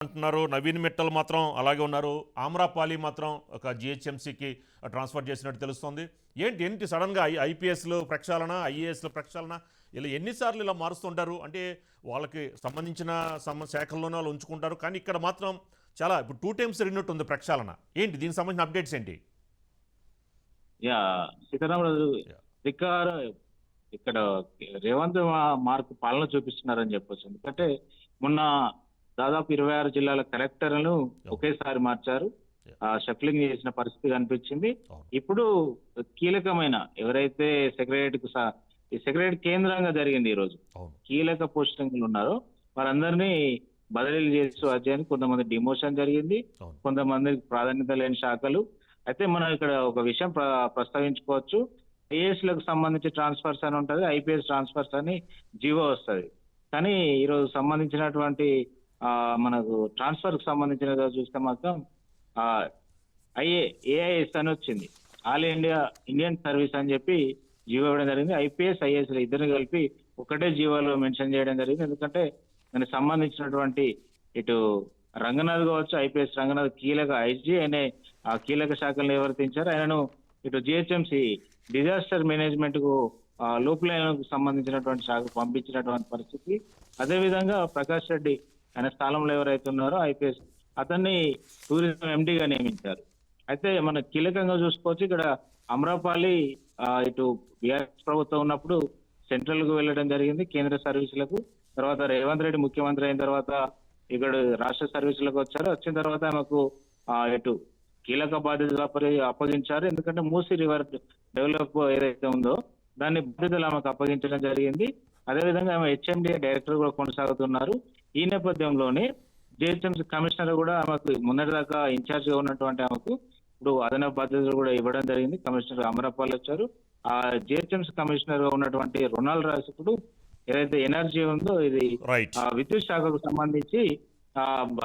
అంటున్నారు. నవీన్ మిట్టల్ మాత్రం అలాగే ఉన్నారు. ఆమ్రపాలి మాత్రం ఒక జిహెచ్ఎంసీకి ట్రాన్స్ఫర్ చేసినట్టు తెలుస్తోంది. ఏంటి ఏంటి సడన్గా ఐపీఎస్లు ప్రక్షాళన, ఐఏఎస్ల ప్రక్షాళన ఇలా ఎన్నిసార్లు ఇలా మారుస్తుంటారు? అంటే వాళ్ళకి సంబంధించిన శాఖల్లోనే వాళ్ళు ఉంచుకుంటారు. కానీ ఇక్కడ మాత్రం చాలా ఇప్పుడు 2 టైమ్స్ జరిగినట్టు ఉంది ప్రక్షాళన. ఏంటి దీనికి సంబంధించిన అప్డేట్స్ ఏంటి? సీతారామరాజు Yeah. ధిక్కార ఇక్కడ రేవంత్ మార్క్ పాలన చూపిస్తున్నారని చెప్పొచ్చు. ఎందుకంటే మొన్న దాదాపు 26 జిల్లాల కలెక్టర్లను ఒకేసారి మార్చారు. Yeah. షఫ్లింగ్ చేసిన పరిస్థితి కనిపించింది. అవును. ఇప్పుడు కీలకమైన ఎవరైతే ఈ సెక్రటరీ కేంద్రంగా జరిగింది ఈ రోజు అవును. కీలక పోస్టింగ్లు ఉన్నారో వారందరినీ బదిలీలు చేస్తూ అధ్యయనం కొంతమంది డిమోషన్ జరిగింది, అవును. కొంతమందికి ప్రాధాన్యత లేని శాఖలు. అయితే మనం ఇక్కడ ఒక విషయం ప్రస్తావించుకోవచ్చు. ఐఏఎస్ లకు సంబంధించి ట్రాన్స్ఫర్స్ అని ఉంటది, ఐపీఎస్ ట్రాన్స్ఫర్స్ అని జీవో వస్తుంది. కానీ ఈరోజు సంబంధించినటువంటి మనకు ట్రాన్స్ఫర్ కు సంబంధించిన చూస్తే మాత్రం ఏఐఎస్ అని వచ్చింది, ఆల్ ఇండియా ఇండియన్ సర్వీస్ అని చెప్పి జీవో ఇవ్వడం జరిగింది. ఐపీఎస్ ఐఏఎస్ ఇద్దరు కలిపి ఒకటే జీవోలో మెన్షన్ చేయడం జరిగింది. ఎందుకంటే దానికి సంబంధించినటువంటి ఇటు రంగనాథ్ కావచ్చు, ఐపీఎస్ రంగనాథ్ కీలక ఐజీ అనే ఆ కీలక శాఖలను నిర్వర్తించారు. ఆయనను ఇటు జిహెచ్ఎంసీ డిజాస్టర్ మేనేజ్మెంట్ కు లూప్ లైన్ సంబంధించినటువంటి శాఖ పంపించినటువంటి పరిస్థితి. అదేవిధంగా ప్రకాష్ రెడ్డి ఆయన స్థానంలో ఎవరైతే ఉన్నారో ఐపీఎస్ అతన్ని టూరిజం ఎండీగా నియమించారు. అయితే మన కీలకంగా చూసుకోవచ్చు ఇక్కడ అమ్రపాలి ఇటు బీఆర్ఎస్ ప్రభుత్వం ఉన్నప్పుడు సెంట్రల్ కు వెళ్ళడం జరిగింది, కేంద్ర సర్వీసులకు. తర్వాత రేవంత్ రెడ్డి ముఖ్యమంత్రి అయిన తర్వాత ఇక్కడ రాష్ట్ర సర్వీసులకు వచ్చారు. వచ్చిన తర్వాత ఆమెకు ఇటు కీలక బాధ్యతలు అప్పగించారు. ఎందుకంటే మూసీ రివర్ డెవలప్ ఏదైతే ఉందో దాన్ని బాధ్యతలు ఆమెకు అప్పగించడం జరిగింది. అదేవిధంగా ఆమె హెచ్ఎండిఏ డైరెక్టర్ కూడా కొనసాగుతున్నారు. ఈ నేపథ్యంలోనే జిహెచ్ఎంసీ కమిషనర్ కూడా ఆమెకు మొన్నటిదాకా ఇన్ఛార్జ్ గా ఉన్నటువంటి ఆమెకు ఇప్పుడు అదనపు బాధ్యతలు కూడా ఇవ్వడం జరిగింది. కమిషనర్ అమరపాల్ వచ్చారు. ఆ జిహెచ్ఎంసీ కమిషనర్ గా ఉన్నటువంటి రొనాల్డ్ రాజ్ ఇప్పుడు ఏదైతే ఎనర్జీ ఉందో ఇది విద్యుత్ శాఖకు సంబంధించి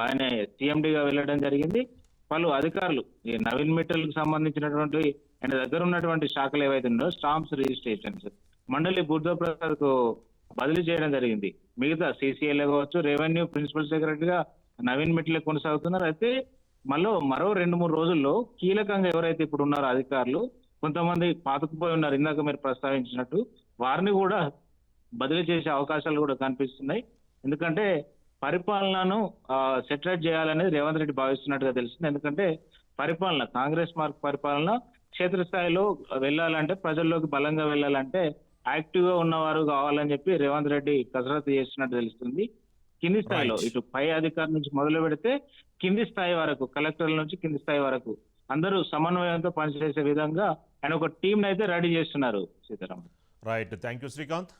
ఆయన సిఎండిగా వెళ్ళడం జరిగింది. పలు అధికారులు ఈ నవీన్ మిట్టల్ కు సంబంధించినటువంటి ఆయన దగ్గర ఉన్నటువంటి శాఖలు ఏవైతే ఉన్నాయో స్టాంప్స్ రిజిస్ట్రేషన్స్ మండలి బుద్ధప్రసాద్ కు బదిలీ చేయడం జరిగింది. మిగతా సిసిఎల్ కావచ్చు, రెవెన్యూ ప్రిన్సిపల్ సెక్రటరీగా నవీన్ మిట్టల్ కొనసాగుతున్నారు. అయితే మరో 2-3 రోజుల్లో కీలకంగా ఎవరైతే ఇప్పుడు ఉన్నారో అధికారులు కొంతమంది పాతుకుపోయి ఉన్నారు, ఇందాక మీరు ప్రస్తావించినట్టు వారిని కూడా బదిలీ చేసే అవకాశాలు కూడా కనిపిస్తున్నాయి. ఎందుకంటే పరిపాలనను సెటిలైట్ చేయాలనేది రేవంత్ రెడ్డి భావిస్తున్నట్టుగా తెలుస్తుంది. ఎందుకంటే పరిపాలన కాంగ్రెస్ మార్క్ పరిపాలన క్షేత్రస్థాయిలో వెళ్ళాలంటే, ప్రజల్లోకి బలంగా వెళ్ళాలంటే యాక్టివ్ గా ఉన్నవారు కావాలని చెప్పి రేవంత్ రెడ్డి కసరత్తు చేస్తున్నట్టు తెలుస్తుంది. కింది స్థాయిలో ఇటు పై అధికారి నుంచి మొదలు పెడితే కింది స్థాయి వరకు, కలెక్టర్ల నుంచి కింది స్థాయి వరకు అందరూ సమన్వయంతో పనిచేసే విధంగా ఆయన ఒక టీం అయితే రెడీ చేస్తున్నారు. Sitaram right, thank you Srikanth.